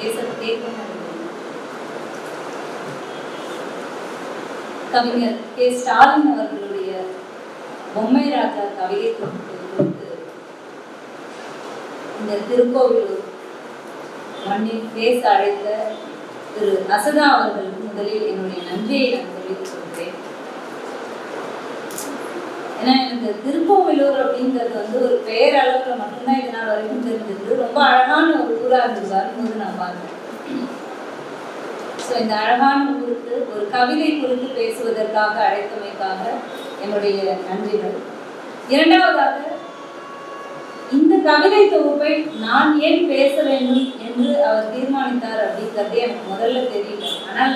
பேச கேட்கணும். கவிஞர் கே. ஸ்டாலின் அவர்களுடைய பொம்மை ராஜா கவிதை தொகுப்பு இந்த திருக்கோவிலூர் மண்ணில் பேச அழைத்த திரு அசதா அவர்களுக்கு முதலில் என்னுடைய நன்றியை நான் தெரிவித்துக் கொள்கிறேன். ஏன்னா எனக்கு திருக்கோவிலூர் அப்படிங்கிறது வந்து ஒரு பேரளவுல மட்டும்தான் இது நாள் வரைக்கும் தெரிஞ்சது. ரொம்ப அழகான ஒரு ஊரா இருந்தது வரும்போது நான் பார்த்தேன். ஸோ இந்த அழகான ஊருக்கு ஒரு கவிதை குறித்து பேசுவதற்காக அழைத்தமைக்காக என்னுடைய நன்றிகள். இரண்டாவதாக, இந்த கவிதை தொகுப்பை நான் ஏன் பேச வேண்டும் என்று அவர் தீர்மானித்தார் அப்படிங்கிறது எனக்கு முதல்ல தெரியல. ஆனால்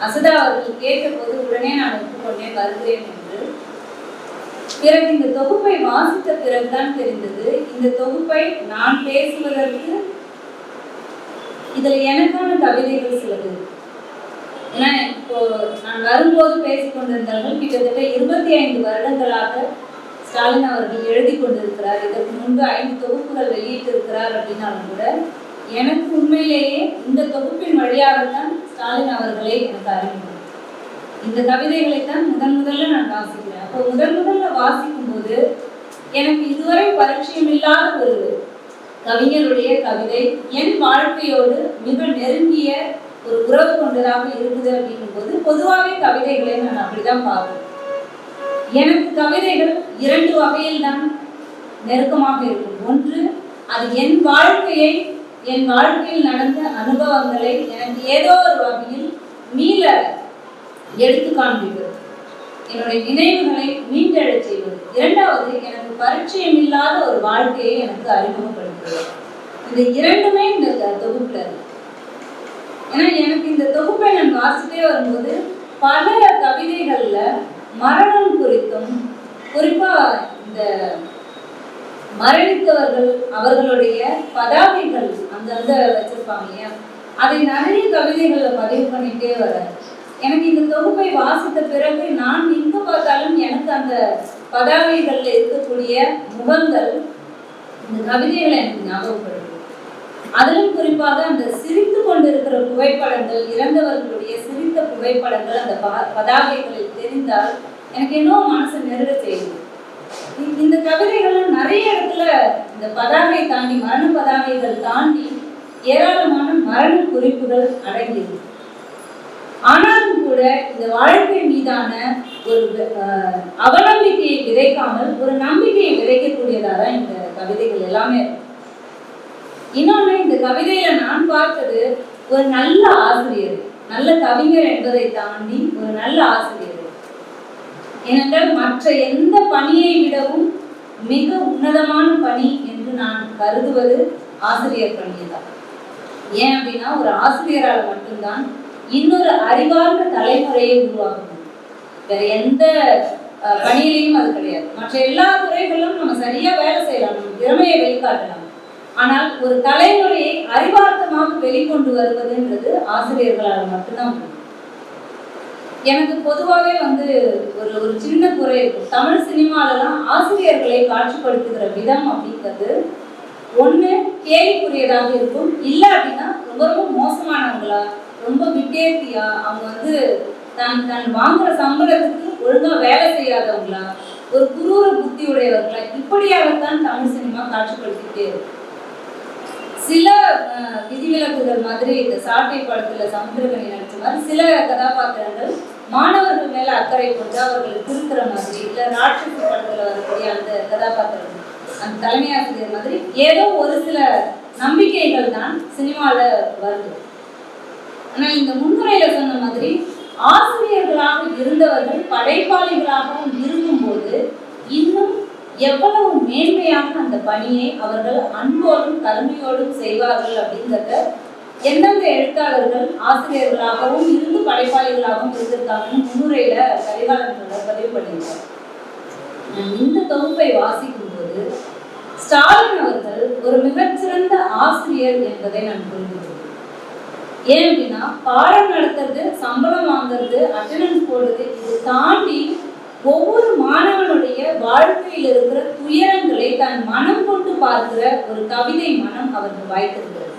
அசதா அவர்கள் கேட்டபோது உடனே நான் ஒப்புக்கொண்டேன், வருகிறேன் என்று. பிறகு இந்த தொகுப்பை வாசித்த பிறகுதான் தெரிந்தது, இந்த தொகுப்பை நான் பேசுவதற்கு இதில் எனக்கான கவிதைகள் சிலது. ஏன்னா இப்போ நான் வரும்போது பேசிக்கொண்டிருந்தார்கள் கிட்டத்தட்ட 25 வருடங்களாக ஸ்டாலின் அவர்கள் எழுதி கொண்டிருக்கிறார். இதற்கு முன்பு 5 தொகுப்புகள் வெளியிட்டிருக்கிறார் அப்படின்னாலும் கூட எனக்கு உண்மையிலேயே இந்த தொகுப்பின் வழியாகத்தான் ஸ்டாலின் அவர்களே எனக்கு அறிமுகம். இந்த கவிதைகளைத்தான் முதல்ல நான் வாசிக்கிறேன். அப்போ முதல்ல வாசிக்கும் போது எனக்கு இதுவரை பரிச்சயம் இல்லாத ஒரு கவிஞருடைய கவிதை என் வாழ்க்கையோடு மிக நெருங்கிய ஒரு உறவு கொண்டதாக இருக்குது அப்படிங்கும் போது பொதுவாகவே கவிதைகளை நான் அப்படிதான் பார்க்கிறேன். எனக்கு கவிதைகள் 2 வகையில் தான் நெருக்கமாக இருக்கும். ஒன்று, அது என் வாழ்க்கையில் நடந்த அனுபவங்களை எனக்கு ஏதோ ஒரு வகையில் மீள எடுத்து காண்பிக்கிறது, என்னுடைய நினைவுகளை மீண்டெழச் செய்வது. இரண்டாவது, எனக்கு பரிச்சயம் இல்லாத ஒரு வாழ்க்கையை எனக்கு அறிமுகப்படுத்துவது. இந்த இரண்டுமே இந்த தொகுப்புல இருக்கு. ஏன்னா எனக்கு இந்த தொகுப்பை நான் வாசிட்டே வரும்போது பல கவிதைகள்ல மரணம் குறித்தும், குறிப்பா இந்த மரணித்தவர்கள் அவர்களுடைய பதாகைகள் அந்த வச்சிருப்பாங்க இல்லையா, அதை நிறைய கவிதைகள்ல பதிவு பண்ணிட்டே வர எனக்கு இந்த தொகுப்பை வாசித்த பிறகு நான் எங்க பார்த்தாலும் எனக்கு அந்த பதாகைகள்ல இருக்கக்கூடிய முகங்கள் இந்த தெரிவிகளை எனக்கு ஞாபகப்படுது. அதிலும் குறிப்பாக அந்த சிரித்து கொண்டிருக்கிற புகைப்படங்கள், இறந்தவர்களுடைய சிரித்த புகைப்படங்கள் அந்த பதாகைகளில் தெரிந்தால் எனக்கு இன்னும் மனசு நெருட செய்யுது. இந்த கவிதைகள் நிறைய இடத்துல இந்த பதாகை தாண்டி, மரண பதாகைகள் தாண்டி ஏராளமான மரண குறிப்புகள் அடங்கியது. ஆனாலும் கூட இந்த வாழ்க்கை மீதான ஒரு அவநம்பிக்கையை விதைக்காமல் ஒரு நம்பிக்கையை விதைக்கக்கூடியதாக இந்த கவிதைகள் எல்லாமே இருக்கு. இன்னொன்று, இந்த கவிதையில நான் பார்த்தது ஒரு நல்ல ஆசிரியர், நல்ல கவிஞர் என்பதை தாண்டி ஒரு நல்ல ஆசிரியர். ஏனென்றால் மற்ற எந்த பணியை விடவும் மிக உன்னதமான பணி என்று நான் கருதுவது ஆசிரியர் பணியை தான். ஏன் அப்படின்னா, ஒரு ஆசிரியரால் மட்டும்தான் இன்னொரு அறிவார்ந்த தலைமுறையை உருவாக்கணும். வேற எந்த பணியிலையும் அது கிடையாது. மற்ற எல்லா துறைகளிலும் நம்ம சரியா வேலை செய்யலாம், நம்ம திறமையை வெளிக்காட்டலாம். ஆனால் ஒரு தலைமுறையை அறிவார்த்தமாக வெளிக்கொண்டு வருவதுன்றது ஆசிரியர்களால் மட்டும்தான் முடியும். எனக்கு பொதுவாகவே ஒரு சின்ன குறை இருக்கும். தமிழ் சினிமாலெல்லாம் ஆசிரியர்களை காட்சிப்படுத்துகிற விதம் அப்படிங்கிறது ஒன்று கேலிக்குரியதாக இருக்கும், இல்லை அப்படின்னா ரொம்ப ரொம்ப மோசமானவங்களா, ரொம்ப விட்டேத்தியா, அவங்க தன் வாங்குற சம்பளத்துக்கு ஒழுங்கா வேலை செய்யாதவங்களா, ஒரு குரூர புத்தி உடையவர்களா, இப்படியாகத்தான் தமிழ் சினிமா காட்சிப்படுத்திட்டே இருக்கும். சில விதிவிலக்குகள் மாதிரி இந்த சாட்டை படத்துல சமுத்திரகனி நடிச்ச மாதிரி சில கதாபாத்திரங்கள் மாணவர்கள் மேல அக்கறை கொண்டு அவர்களை திருத்துற மாதிரி, இல்ல ராட்சச படத்துல வரக்கூடிய அந்த கதாபாத்திரங்கள் அந்த தலைமை ஆசிரியர் மாதிரி ஏதோ ஒரு சில நம்பிக்கைகள் தான் சினிமால வருது. ஆனா இந்த முன்னுரையில சொன்ன மாதிரி ஆசிரியர்களாக இருந்தவர்கள் படைப்பாளிகளாகவும் இருக்கும்போது இன்னும் எவ்வளவு மேன்மையாக அந்த பணியை அவர்கள் அன்போடும் கருமையோடும் செய்வார்கள் அப்படிங்கிறத எந்தெந்த எழுத்தாளர்கள் ஆசிரியர்களாகவும் இருந்து படைப்பாளிகளாகவும் இருந்திருக்காங்கன்னு முன்னுரையில கரிகாலன் பதிவு பண்ணியிருக்காங்க. இந்த தொகுப்பை வாசிக்கும் போது ஸ்டாலின் அவர்கள் ஒரு மிகச்சிறந்த ஆசிரியர் என்பதை நான் புரிந்துள்ளேன். ஏன் அப்படின்னா, பாடம் நடத்துறது, சம்பளம் வாங்குறது, அட்டெண்டன்ஸ் போடுறது, இது தாண்டி ஒவ்வொரு மாணவனுடைய வாழ்க்கையில் இருக்கிற துயரங்களை தன் மனம் கொண்டு பார்க்கிற ஒரு கவிதை மனம் அவருக்கு வாய்த்திருக்கிறது.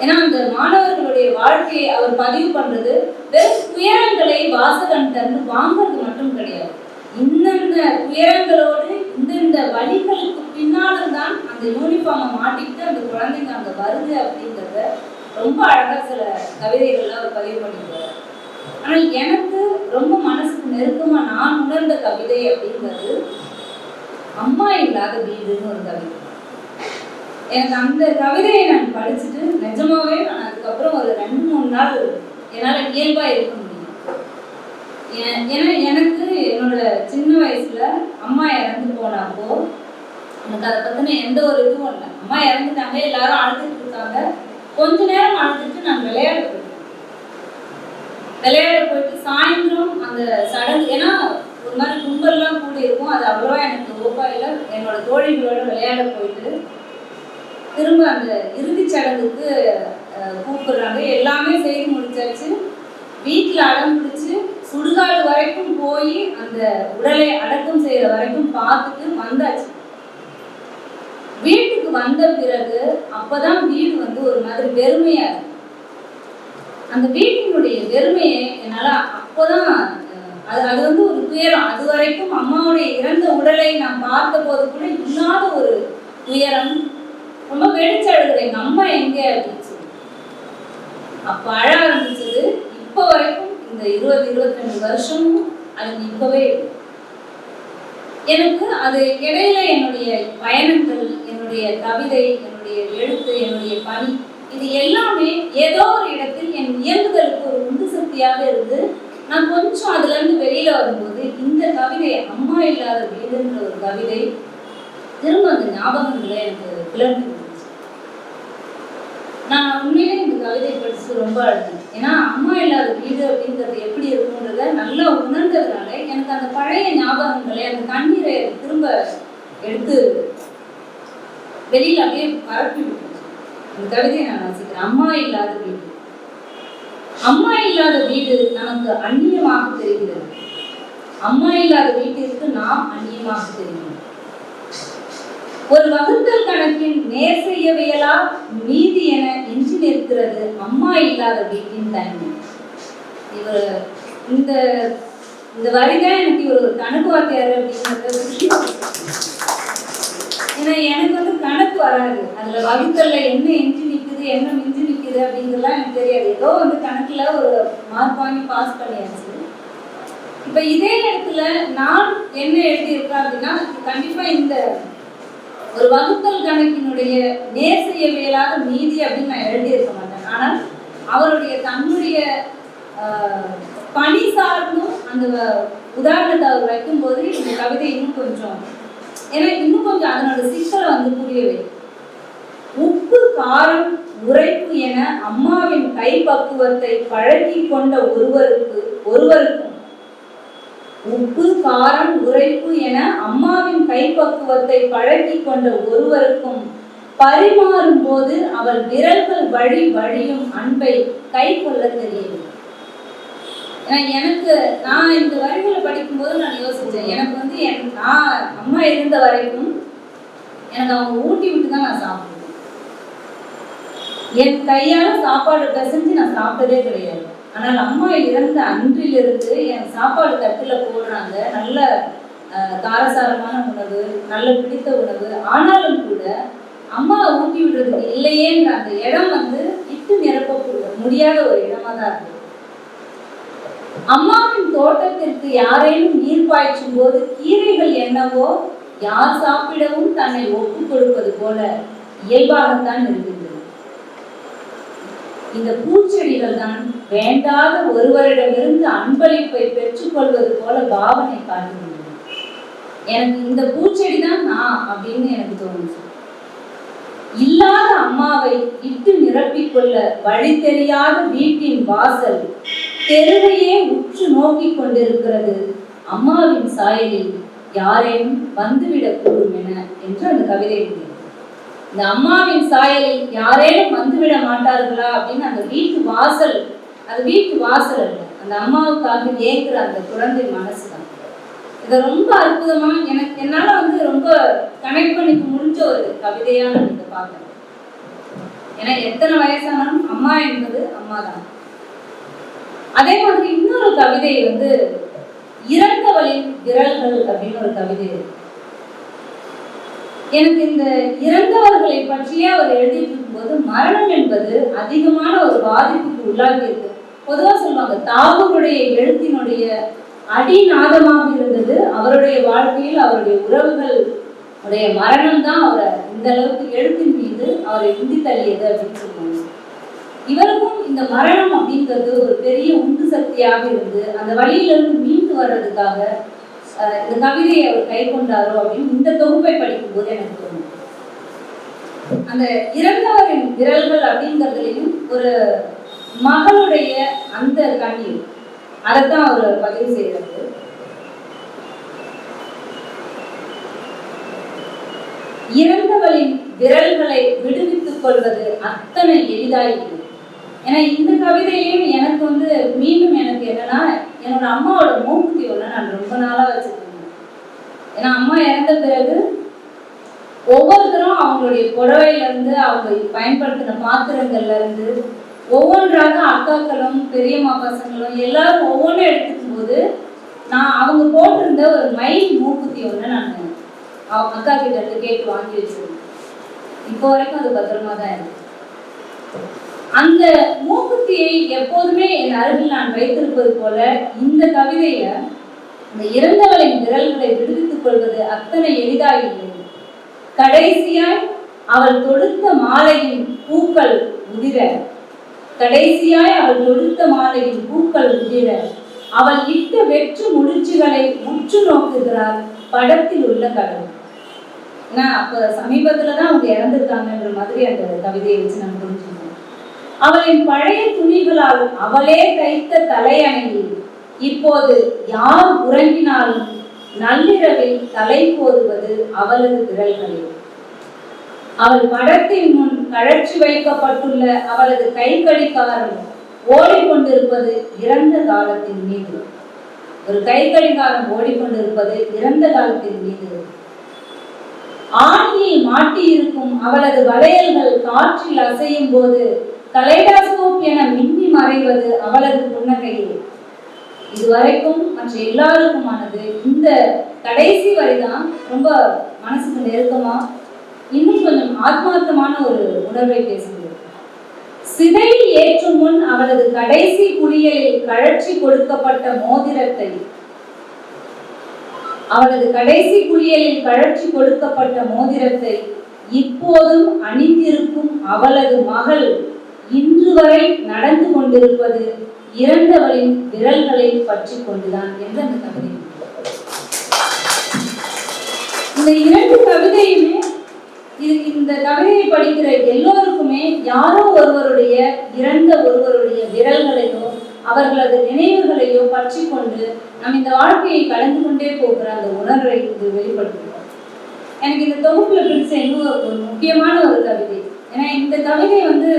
ஏன்னா அந்த மாணவர்களுடைய வாழ்க்கையை அவர் பதிவு பண்றது வெறும் துயரங்களை வாசகன்ட்டு வாங்குறது மட்டும் கிடையாது. இந்தந்த துயரங்களோடு இந்த வழிகளுக்கு பின்னாலும் தான் அந்த யூனிஃபார்மை மாட்டிக்கிட்டு அந்த குழந்தைங்க அங்க வருது அப்படிங்கிறத ரொம்ப அழகா சில கவிதைகள்ல அவர் பதிவு பண்ணிடுவார். ஆனால் எனக்கு ரொம்ப மனசுக்கு நெருக்கமா நான் உணர்ந்த கவிதை அப்படிங்கிறது அம்மா இல்லாத வீடுன்னு ஒரு கவிதை. எனக்கு அந்த கவிதையை நான் படிச்சுட்டு நிஜமாவே நான் அதுக்கப்புறம் ஒரு 2-3 நாள் என்னால் இயல்பா இருக்க முடியும். ஏன்னா எனக்கு என்னோட சின்ன வயசுல அம்மா இறந்து போனப்போ எனக்கு அதை பத்தின எந்த ஒரு இதுவும் இல்லை. அம்மா இறந்துட்டாங்க, எல்லாரும் அழுதுட்டு இருக்காங்க. கொஞ்ச நேரம் அழுதுட்டு நான் விளையாட போயிட்டு சாயந்தரம் அந்த சடங்கு, ஏன்னா ஒரு மாதிரி கும்பல்லாம் கூட இருக்கும், அது அவ்வளவா எனக்கு ஓப்பா இல்லை. என்னோட தோழிகளோட விளையாட போயிட்டு திரும்ப அந்த இறுதி சடங்குக்கு கூப்பிடுறாங்க. எல்லாமே செய்து முடிச்சாச்சு. வீட்டில் அடம் பிடிச்சு சுடுகாடு வரைக்கும் போய் அந்த உடலை அடக்கம் செய்யற வரைக்கும் பார்த்துட்டு வந்தாச்சு. வீட்டுக்கு வந்த பிறகு அப்பதான் வீடு வந்து ஒரு மாதிரி வெறுமையா இருக்கு. அந்த வீட்டினுடைய வெறுமையை என்னால அப்போதான் அது வந்து ஒரு துயரம். அது வரைக்கும் அம்மாவுடைய இறந்த உடலை நான் பார்த்த போது கூட இல்லாத ஒரு துயரம். ரொம்ப வெடிச்சு அழுகுறேன், எங்க அம்மா எங்க அப்படின்னு சொல்லி. அப்ப அழ ஆரம்பிச்சது. இப்ப வரைக்கும் இந்த 20-22 வருஷமும் அது நிற்கவே எனக்கு. அது இடையில என்னுடைய பயணங்கள், என்னுடைய கவிதை, என்னுடைய எழுத்து, என்னுடைய பணி, இது எல்லாமே ஏதோ ஒரு இடத்தில் என் இயங்குதலுக்கு ஒரு உந்து சக்தியாக இருந்து நான் கொஞ்சம் அதுல இருந்து வெளியில வரும்போது இந்த கவிதை அம்மா இல்லாத வீடுன்ற ஒரு கவிதை திரும்ப அந்த ஞாபகங்களை எனக்கு கிளம்பி இருந்துச்சு. நான் உண்மையிலே இந்த கவிதை படிச்சு ரொம்ப அழுதேன். ஏன்னா அம்மா இல்லாத வீடு அப்படிங்கிறது எப்படி இருக்குன்றத நல்லா உணர்ந்ததுனால எனக்கு அந்த பழைய ஞாபகங்களை, அந்த கண்ணீரை திரும்ப எடுத்து வெளியில அப்படியே பரப்பி விட்டுச்சு. அந்த கவிதையை நான் வாசிக்கிறேன். அம்மா இல்லாத வீடு. அம்மா இல்லாத வீடு நமக்கு அந்நியமாக தெரிகிறது. அம்மா இல்லாத வீட்டிற்கு நாம் அந்நியமாக தெரிகிறோம். ஒரு வகுத்தல் கணக்கின் நேர் செய்யவியலா மீதி என எஞ்சி நிற்கிறது அம்மா இல்லாத வீட்டின் தன்மை. இவர் இந்த இந்த வரிதான் எனக்கு இவர் ஒரு கணக்கு வாத்தியார் அப்படிங்கிறத. ஏன்னா எனக்கு வந்து கணக்கு வராது. அதுல வகுத்தல்ல என்ன எஞ்சி நிற்குது, என்ன மிஞ்சி நிற்குது அப்படிங்கிறதுலாம் எனக்கு தெரியாது. ஏதோ வந்து கணக்குல ஒரு மார்க் வாங்கி பாஸ் பண்ணியாச்சு. இப்ப இதே இடத்துல நான் என்ன எழுதியிருக்கேன் அப்படின்னா, கண்டிப்பா இந்த ஒரு வகுத்தல் கணக்கினுடைய நேர் செய்யவியலாத மீதி அப்படின்னு நான் எழுதியிருக்க மாட்டேன். ஆனால் அவருடைய தன்னுடைய பணி சார்ந்தும் அந்த உதாரணத்தை அவர் வைக்கும்போது இந்த கவிதை இன்னும் கொஞ்சம் எனக்கு இன்னும் கொஞ்சம் அதனோட சிக்கலை வந்து புரியவே. உப்பு காரம் உரைப்பு என அம்மாவின் கை பக்குவத்தை பழகி கொண்ட ஒருவருக்கும் உப்பு காரம் உரைப்பு என அம்மாவின் கைப்பக்குவத்தை பழகி கொண்ட ஒருவருக்கும் பரிமாறும் போது அவள் விரல்கள் வழியும் அன்பை கை கொள்ள தெரியவில்லை. எனக்கு நான் இந்த வரிகளை படிக்கும்போது நான் யோசிச்சேன், எனக்கு வந்து நான் அம்மா இருந்த வரைக்கும் எனக்கு அவங்க ஊட்டி விட்டு தான் நான் சாப்பிடுவேன். என் கையால சாப்பாடு பிசைஞ்சு நான் சாப்பிட்டதே கிடையாது. ஆனால் அம்மா இறந்த அன்றிலிருந்து என் சாப்பாடு தட்டுல போடுறாங்க, நல்ல காரசாரமான உணவு, நல்ல பிடித்த உணவு. ஆனாலும் கூட அம்மா ஊட்டி விடுறதுக்கு இல்லையேன்ற அந்த இடம் வந்து இட்டு நிரப்ப முடியாத ஒரு இடமா தான் இருக்கு. அம்மாவின் தோட்டத்திற்கு யாரேனும் நீர் பாய்ச்சும் போது கீரைகள் என்னவோ யார் சாப்பிடவும் தன்னை ஒப்பு கொடுப்பது போல இயல்பாகத்தான் இருக்கின்றது. இந்த பூச்செடிகள் தான் வேண்டாத ஒருவரிடமிருந்து அன்பளிப்பை பெற்றுக்கொள்வது போல பாவனை காட்டுகின்றன. எனக்கு இந்த பூச்செடி தான் நான் அப்படின்னு எனக்கு தோணுச்சு. இல்லாத அம்மாவை இட்டு நிரப்பிக்கொள்ள வழி தெரியாத வீட்டின் வாசல் தெருவையே உற்று நோக்கி கொண்டிருக்கிறது. அம்மாவின் சாயலில் யாரேனும் வந்துவிடக் கூடும் என்று அந்த கவிதை. இந்த அம்மாவின் சாயலில் யாரேனும் வந்துவிட மாட்டார்களா அப்படின்னு அந்த வீட்டு வாசல், அது வீட்டு வாசல் அல்ல, அந்த அம்மாவுக்காக ஏங்குற அந்த குழந்தை மனசுதான். இதை ரொம்ப அற்புதமா என்னால வந்து ரொம்ப கனெக்ட் பண்ணிக்க முடிஞ்ச ஒரு கவிதையா நான் இதை பார்க்கிறேன். ஏன்னா எத்தனை வயசானாலும் அம்மா என்பது அம்மா தான். அதே மாதிரி இன்னொரு கவிதை வந்து இறந்தவளின் விரல்கள் அப்படின்னு ஒரு கவிதை இருக்கு. எனக்கு இந்த இறந்தவர்களை பற்றியே அவர் எழுதிட்டு இருக்கும்போது மரணம் என்பது அதிகமான ஒரு பாதிப்புக்கு உள்ளாகி இருக்கு. பொதுவா சொல்லுவாங்க தாகூருடைய எழுத்தினுடைய அடிநாதமாக இருந்தது அவருடைய வாழ்க்கையில் அவருடைய உறவுகள் உடைய மரணம் தான் அவரை இந்த அளவுக்கு எழுத்தின் மீது அவரை உந்தி தள்ளியது அப்படின்னு சொல்லுவாங்க. இவருக்கும் இந்த மரணம் அப்படிங்கிறது ஒரு பெரிய உந்து சக்தியாக இருந்து அந்த வழியிலிருந்து மீண்டு வர்றதுக்காக இந்த கவிதையை அவர் கை கொண்டாரோ அப்படின்னு இந்த தொகுப்பை படிக்கும் போது எனக்கு தோணும். அந்த இறந்தவரின் விரல்கள் அப்படிங்கிறதுலையும் ஒரு மகளுடைய அந்த கண்ணீர் அதைத்தான் அவர் பதிவு செய்யறது. இறந்தவளின் விரல்களை விடுவித்துக் கொள்வது அத்தனை எளிதாயிருக்கு. ஏன்னா இந்த கவிதையிலையும் எனக்கு வந்து மீண்டும் எனக்கு என்னன்னா என்னோட அம்மாவோட மூக்குத்தி ஒன்று நான் ரொம்ப நாளா வச்சிருக்கேன். ஏன்னா அம்மா இறந்த பிறகு ஒவ்வொருத்தரும் அவங்களுடைய புடவையில இருந்து அவங்க பயன்படுத்தின பாத்திரங்கள்ல இருந்து ஒவ்வொன்றாக அக்காக்களும் பெரியம்மா பசங்களும் எல்லாரும் ஒவ்வொன்றும் எடுத்துக்கும் போது நான் அவங்க போட்டிருந்த ஒரு மயில் மூக்குத்தி ஒன்று நான் அவங்க அக்கா கிட்ட இருந்து கேட்டு வாங்கி வச்சிருக்கேன். இப்போ வரைக்கும் அது பத்திரமா தான் இருக்கு. அந்த மூக்குத்தியை எப்போதுமே என் அருகில் நான் வைத்திருப்பது போல இந்த கவிதையில இந்த இறந்தவளின் விரல்களை விடுவித்துக் கொள்வது அத்தனை எளிதாயில்லை. கடைசியாய் அவள் தொடுத்த மாலையின் பூக்கள் உதிர, கடைசியாய் அவள் தொடுத்த மாலையின் பூக்கள் உதிர அவள் இட்ட வெற்று முடிச்சுகளை உற்று நோக்குகிறார் படத்தில் உள்ள கடவுள். ஏன்னா அப்ப சமீபத்துலதான் அவங்க இறந்துருக்காங்கன்ற மாதிரி அந்த கவிதையை வச்சு நம்ம புரிஞ்சுக்கணும். அவளின் பழைய துணிகளால் அவளே தைத்த தலையணையில் இப்போது யார் உறங்கினாலும் நள்ளிரவில் தலை போதுவது அவளது விரல்களில். அவள் படத்தின் முன் கழற்றி வைக்கப்பட்டுள்ள அவளது கை கடிகாரம் ஓடிக்கொண்டிருப்பது இறந்த காலத்தின் மீது. ஒரு கை கடிகாரம் ஓடிக்கொண்டிருப்பது இறந்த காலத்தின் மீது. ஆணியில் மாட்டியிருக்கும் அவளது வளையல்கள் காற்றில் அசையும் போது கலைடாஸ்கோப் என மின்னி மறைவது அவளது புன்னகையில். இதுவரைக்கும் மற்ற எல்லாருக்குமானது இந்த கடைசி வரிதான் ரொம்ப மனசுக்கு நெருக்கமா இன்னும் கொஞ்சம் ஆத்மார்த்தமான ஒரு உணர்வை பேசுகிறது. சிதையில் ஏற்றும் முன் அவளது கடைசி குளியலில் கழற்றி கொடுக்கப்பட்ட மோதிரத்தை, அவளது கடைசி குளியலில் கழற்றி கொடுக்கப்பட்ட மோதிரத்தை இப்போதும் அணிந்திருக்கும் அவளது மகள் இன்று வரை நடந்து கொண்டிருப்பது இறந்தவளின் விரல்களை பற்றி கொண்டுதான் என்று அந்த கவிதை. இந்த இரண்டு கவிதையுமே இந்த கவிதையை படிக்கிற எல்லோருக்குமே யாரோ ஒருவருடைய இறந்த ஒருவருடைய விரல்களையோ அவர்களது நினைவுகளையோ பற்றி கொண்டு நம் இந்த வாழ்க்கையை கடந்து கொண்டே போகிற அந்த உணர்வை இது வெளிப்படுத்துகிறோம். எனக்கு இந்த தொகுப்புல பிடிச்ச இன்னும் ஒரு முக்கியமான ஒரு கவிதை. ஏன்னா இந்த கவிதை வந்து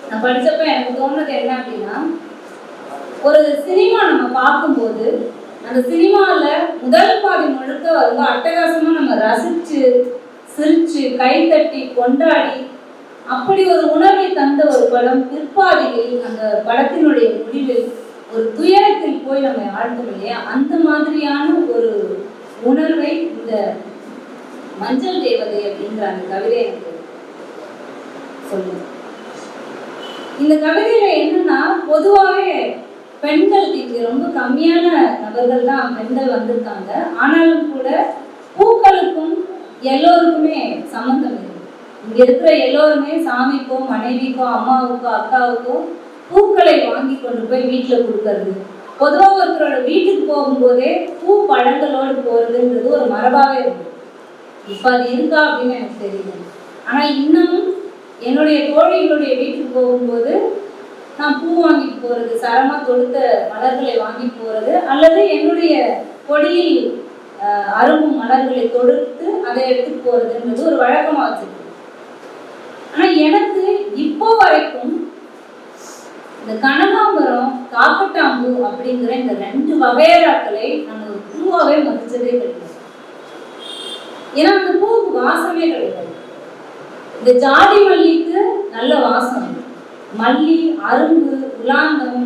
நான் படிச்சப்ப எனக்கு தோணுது என்ன அப்படின்னா, ஒரு சினிமா நம்ம பார்க்கும்போது அந்த சினிமாவில் முதல் பாதி முழுக்க ரொம்ப அட்டகாசமா நம்ம ரசிச்சு சிரிச்சு கைத்தட்டி கொண்டாடி அப்படி ஒரு உணர்வை தந்த ஒரு படம் பிற்பாதியில் அந்த படத்தினுடைய முடிவில் ஒரு துயரத்தில் போய் நம்ம ஆழ்ந்தோம் இல்லையா, அந்த மாதிரியான ஒரு உணர்வை இந்த மஞ்சள் தேவதை அப்படிங்கிற அந்த கவிதை எனக்கு சொல்லுது. இந்த கவிதையில என்னன்னா பொதுவாகவே பெண்கள் இங்க ரொம்ப கம்மியான நபர்கள் தான் பெண்கள் வந்திருக்காங்க. ஆனாலும் கூட பூக்களுக்கும் எல்லோருக்குமே சம்பந்தம் இருக்கு. இங்க இருக்கிற எல்லோருமே சாமிக்கோ மனைவிக்கோ அம்மாவுக்கோ அக்காவுக்கோ பூக்களை வாங்கி கொண்டு போய் வீட்டுல கொடுக்கறது, பொதுவாக ஒருத்தரோட வீட்டுக்கு போகும்போதே பூ பழங்களோடு போறதுன்றது ஒரு மரபாவே இருக்கு. இப்ப அது இருக்கா அப்படின்னு எனக்கு தெரியல. ஆனா இன்னமும் என்னுடைய தோழிகளுடைய வீட்டுக்கு போகும்போது நான் பூ வாங்கிட்டு போறது, சரமா தொடுத்த மலர்களை வாங்கிட்டு போறது, அல்லது என்னுடைய கொடியில் அரும்பும் மலர்களை தொடுத்து அதை எடுத்துட்டு போறதுன்றது ஒரு வழக்கமா வச்சிருக்கு. ஆனா எனக்கு இப்போ வரைக்கும் இந்த கனகாம்பரம் காக்கட்டாம்பூ அப்படிங்கிற இந்த ரெண்டு வகையறாக்களை நான் ஒரு பூவாவே மதிச்சதே கிடையாது. ஏன்னா அந்த பூவுக்கு வாசமே கிடையாது. இந்த ஜாதி மல்லிக்கு நல்ல வாசம், மல்லி, அரும்பு, உலாந்தம்,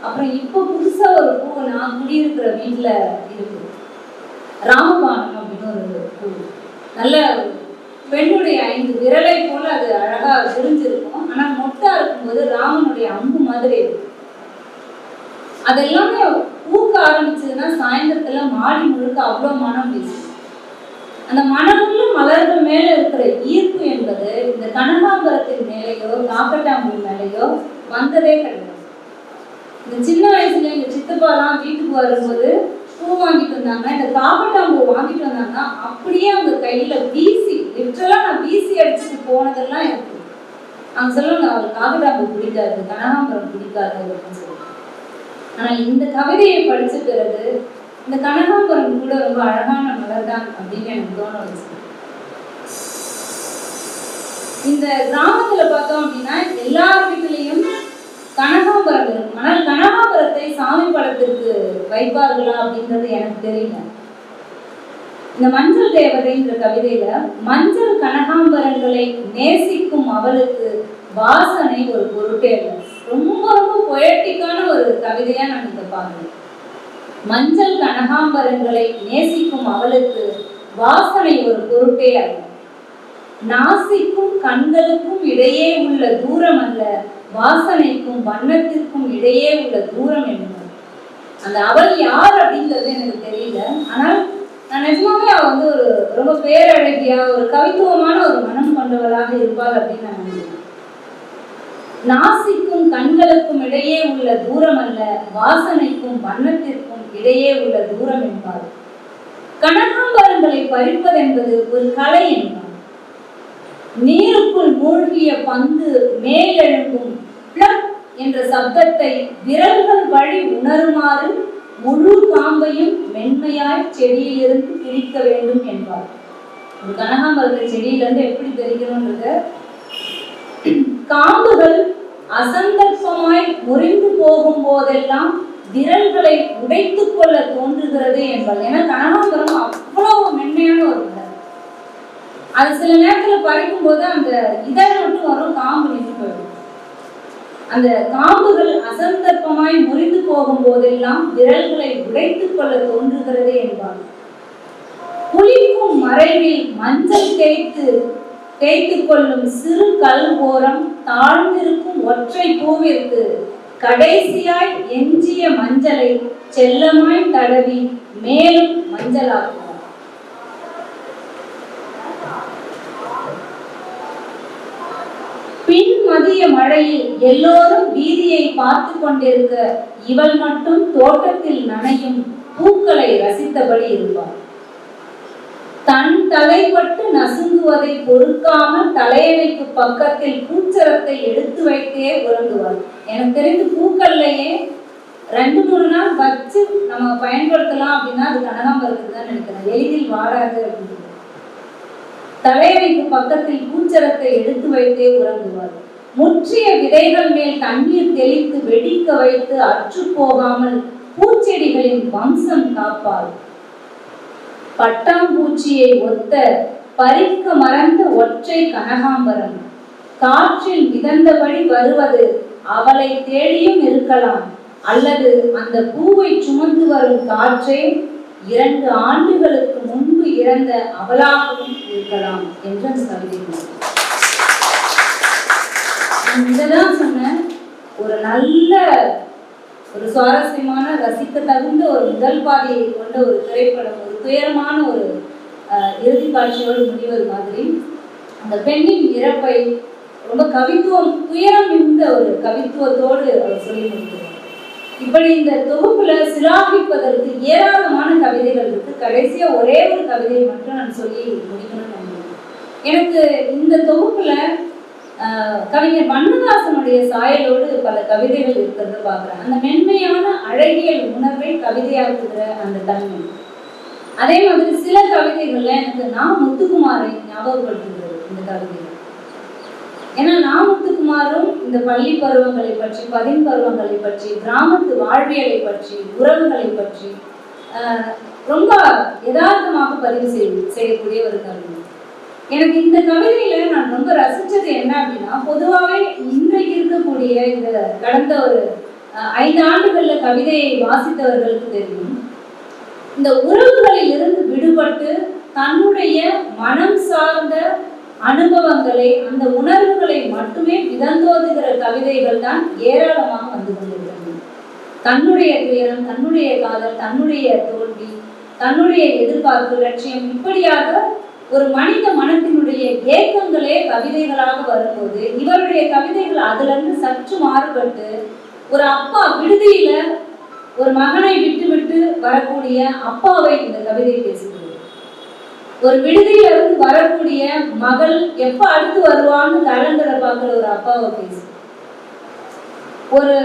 அப்புறம் இப்ப புதுசா ஒரு பூ நான் குடியிருக்கிற வீட்டுல இருக்கு, ராமபானம் அப்படின்னு ஒரு பூ. நல்ல பெண்ணுடைய 5 விரலை போல அது அழகா விரிஞ்சிருக்கும். ஆனா மொட்டா இருக்கும்போது ராமனுடைய அம்பு மாதிரி இருக்கும். அதெல்லாமே பூக்க ஆரம்பிச்சதுன்னா சாயந்தரத்துல மாடி முழுக்க அவ்வளவு மனம் வீசும். அந்த மனமுள்ள மலர்கள் மேல இருக்கிற ஈர்ப்பு என்பது இந்த கனகாம்பரத்தின் மேலேயோ காக்கட்டாம்பூ மேலேயோ வந்ததே கிடையாது. இந்த சின்ன வயசுல எங்க சித்தப்பாலாம் வீட்டுக்கு வரும்போது பூ வாங்கிட்டு வந்தாங்க, இந்த காக்கட்டாம்பூ வாங்கிட்டு வந்தாங்கன்னா அப்படியே அவங்க கையில வீசி, லிட்டரலா நான் வீசி அடிச்சுட்டு போனதெல்லாம் இருக்கு. அவங்க சொல்லுவாங்க அவருக்கு காக்கட்டாம்பூ பிடிக்காது, கனகாம்பரம் பிடிக்காது அப்படின்னு சொல்லுவாங்க. ஆனா இந்த கவிதையை படிச்ச பிறகு இந்த கனகாம்பரம் கூட ரொம்ப அழகான மலர் தான் அப்படின்னு எனக்கு தோண வச்சு. இந்த கிராமத்துல பார்த்தோம் அப்படின்னா எல்லார் வீட்டிலையும் கனகாம்பரம் இருக்கும். ஆனால் கனகாம்பரத்தை சாமி படத்திற்கு வைப்பார்களா அப்படின்றது எனக்கு தெரியல. இந்த மஞ்சள் தேவதைன்ற கவிதையில மஞ்சள் கனகாம்பரங்களை நேசிக்கும் அவளுக்கு வாசனை ஒரு பொருட்டே இல்லை. ரொம்ப ரொம்ப பொயட்டிக்கான ஒரு கவிதையா நான் இதை பார்க்கிறேன். மஞ்சள் கனகாம்பரங்களை நேசிக்கும் அவளுக்கு வாசனை ஒரு பொருட்டே அல்ல. நாசிக்கும் கண்களுக்கும் இடையே உள்ள தூரம் அல்ல, வாசனைக்கும் வண்ணத்திற்கும் இடையே உள்ள தூரம் என்ன. அந்த அவள் யார் அப்படிங்கிறது எனக்கு தெரியல. ஆனால் நான் நிஜமாவே அவ வந்து ஒரு ரொம்ப பேரழகியா ஒரு கவித்துவமான ஒரு மனம் கொண்டவளாக இருப்பாள் அப்படின்னு நான் நினைக்கிறேன். நாசிக்கும் கண்களுக்கும் இடையே உள்ள தூரம் அல்ல, வாசனைக்கும் வண்ணத்திற்கும் இடையே உள்ள தூரம் என்பார். கனகாம்பரங்களை பறிப்பது என்பது ஒரு கலை என்பார். நீருக்குள் மூழ்கிய பந்து மேலெழும்பும் பிளக் என்ற சப்தத்தை விரல்கள் வழி உணருமாறு முழு காம்பையும் மென்மையாய் செடியிலிருந்து பிரிக்க வேண்டும் என்பார். ஒரு கனகாம்பரத்தை செடியிலிருந்து எப்படி பிரிக்கணும்ன்றத, காம்புகள் அசந்தர்ப்பமாய் முறிந்து போகும் போதெல்லாம் விரல்களை உடைத்துக் கொள்ள தோன்றுகிறது என்பார். ஏன்னா கனகாம்பரம் அவ்வளவு மென்மையான ஒரு மலர். அது சில நேரத்துல பறிக்கும் போது அந்த இதழ் மட்டும் வரும், காம்பு நின்று போயிடும். அந்த காம்புகள் அசந்தர்ப்பமாய் முறிந்து போகும் போதெல்லாம் விரல்களை உடைத்துக் கொள்ள தோன்றுகிறது என்பார். புளிக்கும் மறைவில் மஞ்சள் தேய்த்து கொள்ளும் சிறு கல் ஓரம் தாழ்ந்திருக்கும் ஒற்றை பூவிற்கு கடைசியாய் எஞ்சிய மஞ்சளை செல்லமாய் தடவி மேலும் மஞ்சளாக்குவார். பின் மதிய மழையில் எல்லோரும் வீதியை பார்த்து கொண்டிருக்க இவள் மட்டும் தோட்டத்தில் நனையும் பூக்களை ரசித்தபடி இருப்பார். தன் தலைப்பட்டு நசுங்குவதை பொறுக்காமல் தலையணைக்கு பக்கத்தில் பூச்சரத்தை எடுத்து வைத்தே உறங்குவார். எனக்கு தெரிந்து பூக்கள்லையே 2-3 நாள் வச்சு நம்ம பயன்படுத்தலாம் அப்படின்னா அது கனகாம்பரத்துக்கு தான் நினைக்கிறேன். எளிதில் வாடாது அப்படின்னு. தலையணைக்கு பக்கத்தில் பூச்சரத்தை எடுத்து வைத்தே உறங்குவார். முற்றிய விதைகள் மேல் தண்ணீர் தெளித்து வெடிக்க வைத்து அற்று போகாமல் பூச்செடிகளின் வம்சம் காப்பார். பட்டாம்பூச்சியை ஒத்த பறிக்க மறந்த ஒற்றை கனகாம்பரம் காற்றில் மிதந்தபடி வருவது அவளை தேடியும் இருக்கலாம், அல்லது அந்த பூவை சுமந்து வரும் காற்றே 2 ஆண்டுகளுக்கு முன்பு இறந்த அவளாகவும் இருக்கலாம் என்ற கவிதை. இதெல்லாம் சொன்ன ஒரு நல்ல ஒரு சுவாரஸ்யமான ரசிக்க தகுந்த ஒரு முதல் பாதையை கொண்ட ஒரு திரைப்படம், ஒரு துயரமான ஒரு இறுதி காட்சியோடு முடிவது மாதிரி அந்த பெண்ணின் இறப்பை ரொம்ப கவித்துவம், துயரம் மிகுந்த ஒரு கவித்துவத்தோடு அவர் சொல்லி முடிக்கிறார். இப்படி இந்த தொகுப்புல சிலாகிப்பதற்கு ஏராளமான கவிதைகள் இருக்கு. கடைசியா ஒரே ஒரு கவிதையை மட்டும் நான் சொல்லி முடிக்கணும்னு நினைக்கிறேன். எனக்கு இந்த தொகுப்புல கவிஞர் வண்ணதாசனுடைய சாயலோடு பல கவிதைகள் இருக்கிறத பார்க்குறேன். அந்த மென்மையான அழகியல் உணர்வை கவிதையாக்குகிற அந்த தன்மை. அதே மாதிரி சில கவிதைகள்ல எனக்கு நான் முத்துக்குமாரை ஞாபகப்படுத்துகிறது இந்த கவிதைகள். ஏன்னா நான் முத்துக்குமாரும் இந்த பள்ளி பருவங்களை பற்றி, பதின் பருவங்களை பற்றி, கிராமத்து வாழ்வியலை பற்றி, உறவுகளை பற்றி ரொம்ப யதார்த்தமாக பதிவு செய்யக்கூடிய ஒரு கவிதை. எனக்கு இந்த கவிதையில நான் ரொம்ப ரசிச்சது என்ன அப்படின்னா, பொதுவாகவே இன்றைக்கு இருக்கக்கூடிய இந்த கடந்த ஒரு 5 ஆண்டுகள்ல கவிதையை வாசித்தவர்களுக்கு தெரியும். இந்த உறவுகளில் இருந்து விடுபட்டு தன்னுடைய மனம் சார்ந்த அனுபவங்களை, அந்த உணர்வுகளை மட்டுமே விதந்தோதுகிற கவிதைகள் தான் ஏராளமாக வந்து கொண்டிருக்கிறது. தன்னுடைய துயரம், தன்னுடைய காதல், தன்னுடைய தோல்வி, தன்னுடைய எதிர்பார்ப்பு, லட்சியம், இப்படியாக ஒரு மனித மனத்தினுடைய ஏக்கங்களே கவிதைகளாக வரும்போது, இவருடைய கவிதைகள் அதுல இருந்து சற்று மாறுபட்டு ஒரு அப்பா விடுதியில ஒரு மகனை விட்டு விட்டு வரக்கூடிய அப்பாவை இந்த கவிதை பேசுகிறது. ஒரு விடுதியில இருந்து வரக்கூடிய மகள் எப்ப அடுத்து வருவான்னு கலந்தரை பார்க்கிற ஒரு அப்பாவை பேசு. ஒரு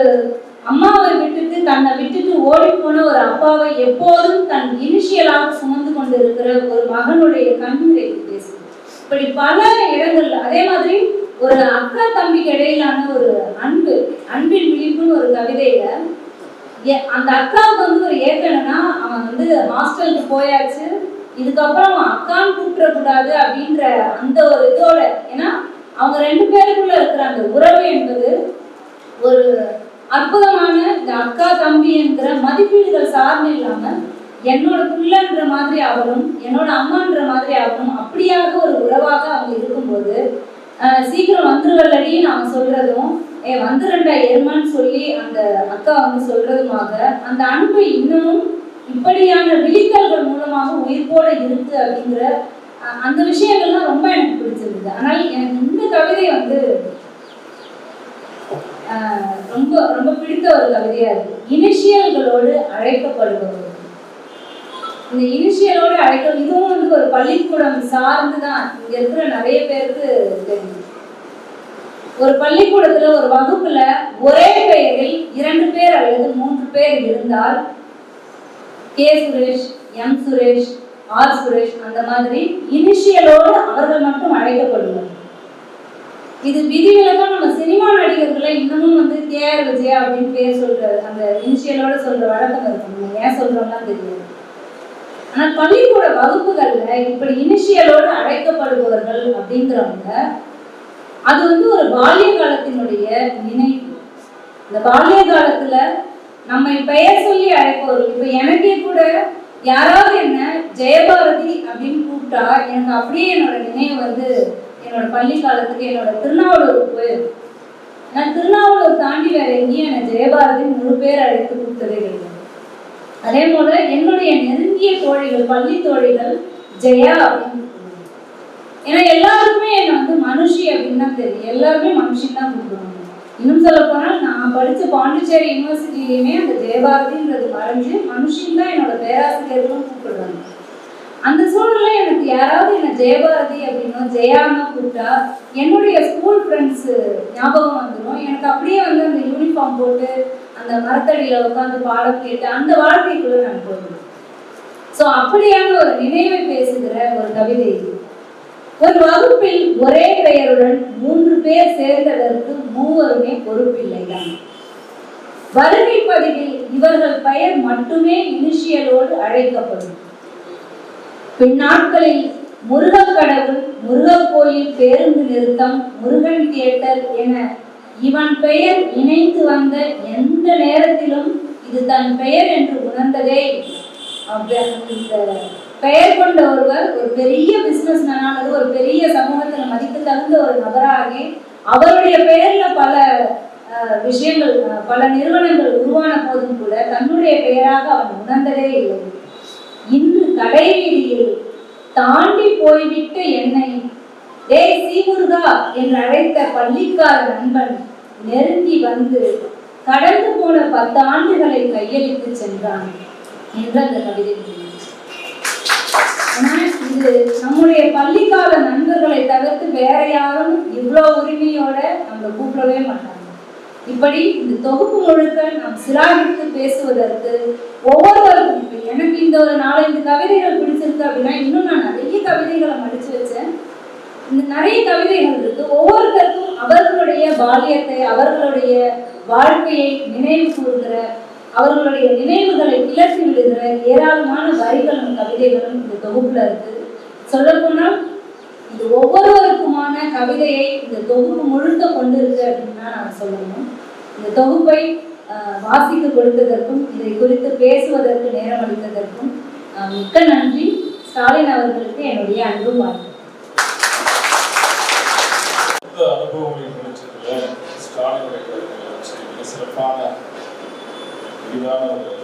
அம்மாவை விட்டுட்டு தன்னை விட்டுட்டு ஓடி போன ஒரு அப்பாவை எப்போதும் தன் இனிஷியலாக சுமந்து கொண்டு இருக்கிற ஒரு மகனுடைய கண்ணீரை பேசு. இப்படி பல இடங்கள்ல அதே மாதிரி ஒரு அக்கா தம்பிக்கு இடையிலான ஒரு அன்பின் விழிப்புன்னு ஒரு கவிதையில அந்த அக்காவுக்கு வந்து ஒரு ஏக்கணும்னா, அவன் வந்து ஹாஸ்டலுக்கு போயாச்சு, இதுக்கப்புறம் அவன் அக்கான்னு கூப்பிடக்கூடாது அப்படின்ற அந்த ஒரு இதோட, ஏன்னா அவங்க 2 பேருக்குள்ள இருக்கிற அந்த உறவு என்பது ஒரு அற்புதமான இந்த அக்கா தம்பி என்கிற மதிப்பீடுகள் சார்ந்து இல்லாம என்னோட புள்ளன்ற மாதிரி அவரும் என்னோட அம்மான்ற மாதிரி அவரும் அப்படியாக ஒரு உறவாக அவங்க இருக்கும்போது சீக்கிரம் வந்துருவல்லடின்னு அவங்க சொல்றதும் வந்துருண்டா எருமான்னு சொல்லி அந்த அக்கா வந்து சொல்றதுமாக அந்த அன்பு இன்னமும் இப்படியான விழித்தல்கள் மூலமாக உயிர்ப்போட இருக்கு அப்படிங்கிற அந்த விஷயங்கள்லாம் ரொம்ப எனக்கு பிடிச்சிருந்தது. ஆனால் எனக்கு இந்த கவிதை வந்து ரொம்ப ரொம்ப பிடித்த ஒரு கவிதையா இருக்கு. இனிஷியல்களோடு அழைக்கப்படுபவர். இந்த இனிஷியலோடு இதுவும் வந்து ஒரு பள்ளிக்கூடம் சார்ந்துதான் இங்க இருக்கிற நிறைய பேருக்கு தெரியும். ஒரு பள்ளிக்கூடத்துல ஒரு வகுப்புல ஒரே பெயரில் 2 பேர் அல்லது 3 பேர் இருந்தால் K Suresh, M Suresh, R Suresh அந்த மாதிரி இனிஷியலோடு அவர்கள் மட்டும் அழைக்கப்படுவார். இது விதிவிலக்கா நம்ம சினிமா நடிகர்களை இன்னமும் வந்து கேஆர் விஜயா அப்படின்னு பேர் சொல்ற அந்த இனிஷியலோட சொல்ற வழக்கம் இருக்கும். நம்ம ஏன் சொல்றோம்னா தெரியாது. ஆனால் பள்ளிக்கூட வகுப்புகள்ல இப்படி இனிஷியலோடு அழைக்கப்படுபவர்கள் அப்படிங்கிறவங்க அது வந்து ஒரு பால்ய காலத்தினுடைய நினைவு. இந்த பால்ய காலத்துல நம்ம பெயர் சொல்லி அழைப்பவர்கள், இப்ப எனக்கே கூட யாராவது என்ன ஜெயபாரதி அப்படின்னு கூப்பிட்டா எனக்கு அப்படியே என்னோட நினைவு வந்து என்னோட பள்ளி காலத்துக்கு என்னோட திருநாவலூருக்கு போயிடும். நான் திருநாவலூர் தாண்டி வேற எங்கேயும் என்னை ஜெயபாரதி முழு பேர் அழைத்து கூப்பிட்டதே கிடையாது. அதே போல என்னுடைய நெருங்கிய தோழிகள், பள்ளி தோழிகள் ஜெயா அப்படின்னு, ஏன்னா எல்லாருக்குமே என்னை வந்து மனுஷி அப்படின்னு தான் தெரியும். எல்லாருமே மனுஷின்னு தான் கூப்பிடுவாங்க. இன்னும் சொல்ல போனால் நான் படித்த பாண்டிச்சேரி யூனிவர்சிட்டியிலையுமே அந்த ஜெயபாரதின்றது மறைஞ்சு மனுஷின்னு தான் என்னோட பேராசிரியர்களும் கூப்பிடுறாங்க. அந்த சூழ்நிலை எனக்கு யாராவது என்ன ஜெயபாரதி அப்படின்னா ஜெயான்னு கூப்பிட்டா என்னுடைய ஸ்கூல் ஃப்ரெண்ட்ஸு ஞாபகம் வந்துடும். எனக்கு அப்படியே வந்து அந்த யூனிஃபார்ம் போட்டு அந்த மரத்தடியில் உட்காந்து பாடம் கேட்டு அந்த வாழ்க்கைக்குள்ள நான் போயிடுவேன். ஸோ அப்படியான ஒரு நினைவை பேசுகிற ஒரு கவிதை. ஒரு வகுப்பில் ஒரே பெயருடன் 3 பேர் சேர்ந்ததற்கு மூவருமே பொறுப்பில்லைதான். வருகை பதிவில் இவர்கள் பெயர் மட்டுமே இனிஷியலோடு அழைக்கப்படும். பின்னாட்களில் முருகக்கடவுள், முருகக் கோயில், பேருந்து நிறுத்தம், முருகன் தியேட்டர் என இவன் பெயர் இணைந்து வந்த எந்த நேரத்திலும் இது தன் பெயர் என்று உணர்ந்ததே. பெயர் கொண்ட ஒருவர் ஒரு பெரிய பிசினஸ் மேனானது, ஒரு பெரிய சமூகத்தில் மதிப்பு தகுந்த ஒரு நபராகி அவருடைய பெயர்ல பல விஷயங்கள், பல நிறுவனங்கள் உருவான போதும் கூட தன்னுடைய பெயராக அவன் உணர்ந்ததே இல்லை. இன்று கடைவீதியில் தாண்டி போய்விட்ட என்னை டேய் சீமுருகா என்று அழைத்த பள்ளிக்கார நண்பன் நெருங்கி வந்து கடந்து போன 10 ஆண்டுகளை கையளித்து சென்றான் என்று அந்த கவிதை. இது நம்முடைய பள்ளிக்கால நண்பர்களை தவிர்த்து வேற யாரும் இவ்வளவு உரிமையோட நம்ம கூப்பிடவே மாட்டாங்க. இப்படி இந்த தொகுப்பு முழுக்க நாம் சிலாகித்து பேசுவதற்கு ஒவ்வொருவருக்கும், இப்ப எனக்கு இந்த ஒரு 4-5 கவிதைகள் பிடிச்சிருக்கு அப்படின்னா இன்னும் நான் நிறைய கவிதைகளை மடிச்சு வச்சேன். இந்த நிறைய கவிதைகள் இருக்கு. ஒவ்வொருத்தருக்கும் அவர்களுடைய பால்யத்தை, அவர்களுடைய வாழ்க்கையை நினைவு கூறுகிற, அவர்களுடைய நினைவுகளை கிளர்த்தி விடுகிற ஏராளமான வரிகளும் கவிதைகளும் இந்த தொகுப்புல இருக்கு. சொல்ல போனால் இது ஒவ்வொருவருக்குமான கவிதையை இந்த தொகுப்பு முழுக்க கொண்டு இருக்கு அப்படின்னு தான் நான் சொல்லணும். இந்த தொகுப்பை வாசிக்க கொடுத்ததற்கும் இதை குறித்து பேசுவதற்கு நேரம் அளித்ததற்கும் மிக்க நன்றி. ஸ்டாலின் அவர்களுக்கு என்னுடைய அன்பு வாழ்த்து. அனுபவங்களை நினைச்சதுல ஸ்டாலினுடைய சிறப்பான விரிவான ஒரு